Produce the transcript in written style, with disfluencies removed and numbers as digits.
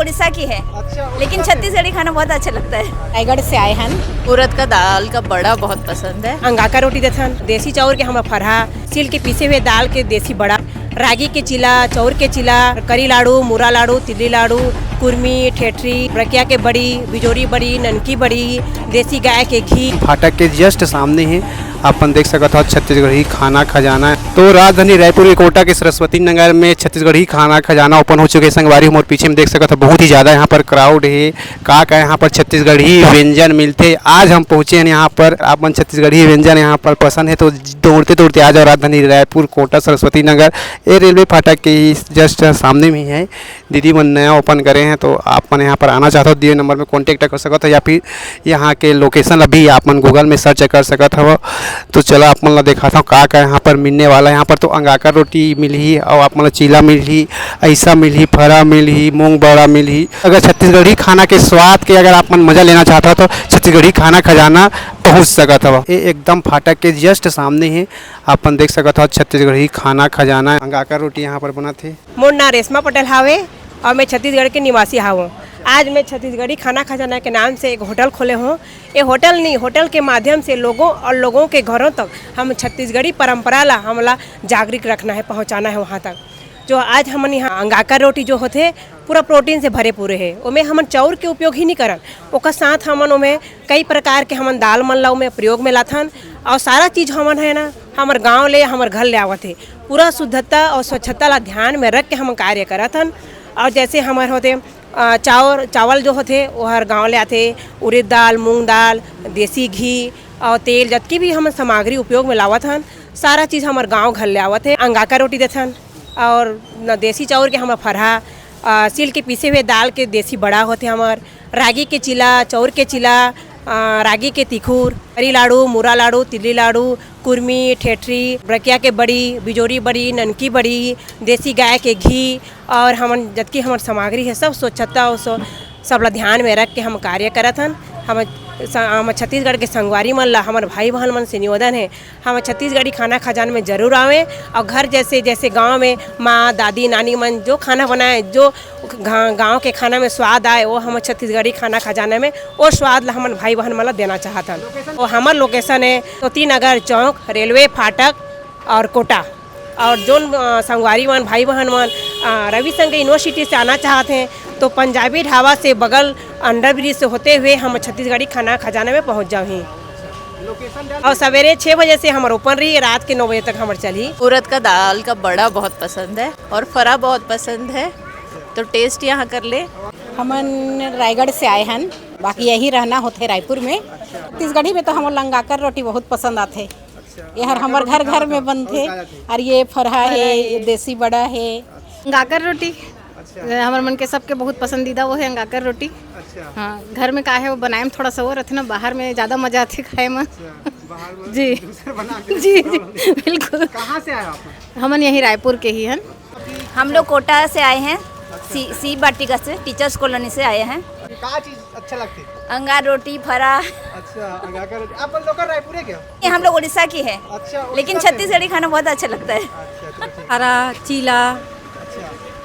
उड़ीसा की है। अच्छा, लेकिन छत्तीसगढ़ी खाना बहुत अच्छा लगता है। रायगढ़ से आए हैं। उड़द का दाल का बड़ा बहुत पसंद है। अंगा का रोटी देथन, देसी चाउर के हम फरहा, सिल के पीसे हुए दाल के देसी बड़ा, रागी के चिला, चाउर के चिला, करी लाड़ू, मुरा लाड़ू, तिल्ली लाड़ू, कुर्मी, ठेठरी, ब्रकिया के बड़ी, बिजोरी बड़ी, ननकी बड़ी, देसी गाय के घी। फाटक के जस्ट सामने ही अपन देख सकते हो छत्तीसगढ़ी खाना खजाना है। तो राजधानी रायपुर के कोटा के सरस्वती नगर में छत्तीसगढ़ी खाना खजाना ओपन हो चुके हैं। संगवारी हमारे पीछे में देख सकते हो बहुत ही ज़्यादा यहाँ पर क्राउड है। का यहाँ पर छत्तीसगढ़ी व्यंजन मिलते। आज हम पहुँचे हैं यहाँ पर। अपन छत्तीसगढ़ी व्यंजन यहाँ पर पसंद है तो दौड़ते दौड़ते आ जाओ राजधानी रायपुर कोटा सरस्वती नगर। ये रेलवे फाटक के जस्ट सामने में है। दीदी मन नया ओपन करे हैं तो आप यहाँ पर आना चाहते हो दिए नंबर में कॉन्टेक्ट कर सकते हो या फिर यहाँ के लोकेशन अभी आप गूगल में सर्च कर सकते हो। तो चलो आप मन दिखाता हूँ का यहाँ पर मिलने वाला है। यहाँ पर तो अंगाकर रोटी मिली और आप मन चीला मिली, ऐसा मिली, फरा मिली, मूंग बड़ा मिली। अगर छत्तीसगढ़ी खाना के स्वाद के अगर आप मन मजा लेना चाहता हो तो छत्तीसगढ़ी खाना खजाना पहुँच सकता हो। ये एकदम फाटक के जस्ट सामने है। अपन देख सकते हो छत्तीसगढ़ी खाना खजाना अंगाकर रोटी यहाँ पर बना थे। मोर नाम रेशमा पटेल हावे और मैं छत्तीसगढ़ के निवासी हावूँ। आज मैं छत्तीसगढ़ी खाना खजाना के नाम से एक होटल खोले हूँ। ये होटल नहीं, होटल के माध्यम से लोगों के घरों तक हम छत्तीसगढ़ी परंपरा ला हमला जागरूक रखना है, पहुँचाना है वहाँ तक। जो आज हमन यहाँ अंगाकर रोटी जो होते पूरा प्रोटीन से भरे पूरे है। उमें हमन चाउर के उपयोग ही नहीं करन, ओकर साथ हमन उमें कई प्रकार के हमन दाल मन ला उमें प्रयोग में लाथन। और सारा चीज़ हमन है ना हमार गाँव ले हमार घर ले आवत है। पूरा शुद्धता और स्वच्छता ला ध्यान में रख के हम कार्य करत हन। और जैसे हमारे होते चावल जो होते वो हर गाँव ले आते, उड़द दाल, मूंग दाल, देसी घी और तेल जबकि भी हम सामग्री उपयोग में लावत हन। सारा चीज़ हमार गाँव घर ले आवत है। अंगाकर रोटी देथन और देसी चाउर के हम फरहा, सिल के पीसे हुए दाल के देसी बड़ा होते हमार, रागी के चिला, चाउर के चिला, रागी के तिखुर, करी लाड़ू, मुरा लाड़ू, तिल्ली लाड़ू, कुर्मी, ठेठरी, ब्रकिया के बड़ी, बिजोरी बड़ी, ननकी बड़ी, देसी गाय के घी। और हमन जबकि हमार सामग्री है सब स्वच्छता और सब ला ध्यान में रख के हम कार्य करत हन। हम छत्तीसगढ़ के संगवारी मन ला हमारे भाई बहन मन से निवेदन है हम छत्तीसगढ़ी खाना खजाना में ज़रूर आवें। और घर जैसे गांव में माँ दादी नानी मन जो खाना बनाए, जो गांव के खाना में स्वाद आए वो हम छत्तीसगढ़ी खाना खजाना में वो स्वाद ला हमारे भाई बहन मन ला देना चाहतन। और हमार लोकेशन है सोती नगर चौक, रेलवे फाटक और कोटा। और जो संगवारी मन भाई बहन मन रविशंकर यूनिवर्सिटी से आना चाहते हैं तो पंजाबी ढाबा से बगल अंडर ब्रिज से होते हुए हम छत्तीसगढ़ी खाना खजाना में पहुंच जाओ। और सवेरे 6 बजे से हमारे ओपन रही, रात के 9 बजे तक हमारे चली। उड़द का दाल का बड़ा बहुत पसंद है और फरा बहुत पसंद है तो टेस्ट यहाँ कर ले। हमन रायगढ़ से आए हैं, बाकी यही रहना होते रायपुर में। छत्तीसगढ़ी में तो हम अंगाकर रोटी बहुत पसंद आते। ये हर हमार घर में बनते और ये फरहा है, ये देसी बड़ा है। अंगाकर रोटी हमारे मन के सबके बहुत पसंदीदा वो है अंगाकर रोटी। हाँ, घर में का है वो बनाए में थोड़ा सा वो रहते ना, बाहर में ज़्यादा मजा आती खाए में। जी जी जी बिल्कुल। कहाँ से आए आप? हमन यही रायपुर के ही हैं। हम लोग कोटा से आए हैं, सी बाटिका से, टीचर्स कॉलोनी से आए हैं। क्या चीज अच्छा लगती है? अंगार रोटी, फरा। अच्छा, अंगाकर रोटी। आप लोकल रायपुर है क्या? ये हम लोग उड़ीसा की है। अच्छा, लेकिन छत्तीसगढ़ी खाना बहुत अच्छा लगता है। हरा, चीला,